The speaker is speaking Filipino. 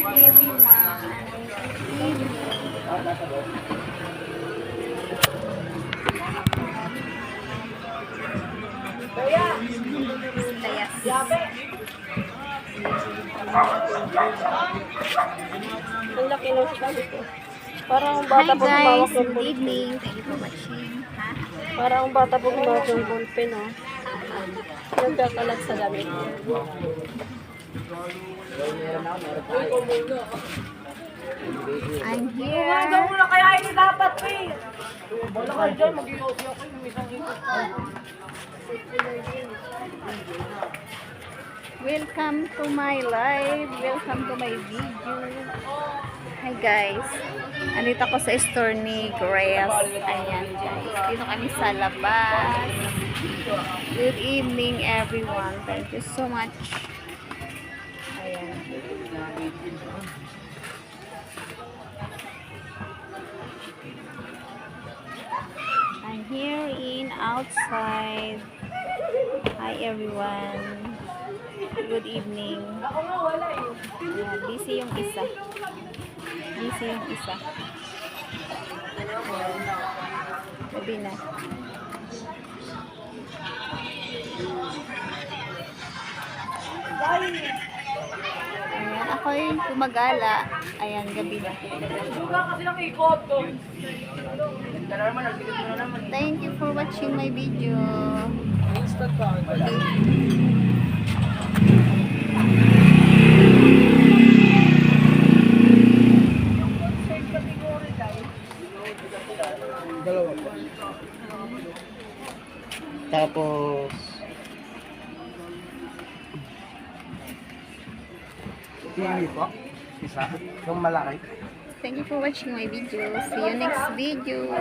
everyone. Good evening. Ang laki ng sabi ko. Parang Hi bata po guys, humawak ng good ballpen. evening. Thank you for watching. Ha? Parang bata po humawak ng ballpen, oh. Nagkakalat sa damit. I'm here. Hanggang muna kaya hindi dapat, eh. Wala kayo dyan, mag-iossi ako yung isang ikot. Welcome to my live. Welcome to my video. Hi guys. Andito ako sa store ni Grace. Ayan guys. Dito kami sa labas. Good evening everyone. Thank you so much. Ayan. I'm here in outside. Hi everyone. Good evening. Ayan, busy yung isa. Busy yung isa. Gabi na. Ayan, ako'y gumagala. Ayan, gabi na. Thank you for watching my video. Dalawa po. Tapos TV po. Isa. Yung malaki. Thank you for watching my video. See you next video.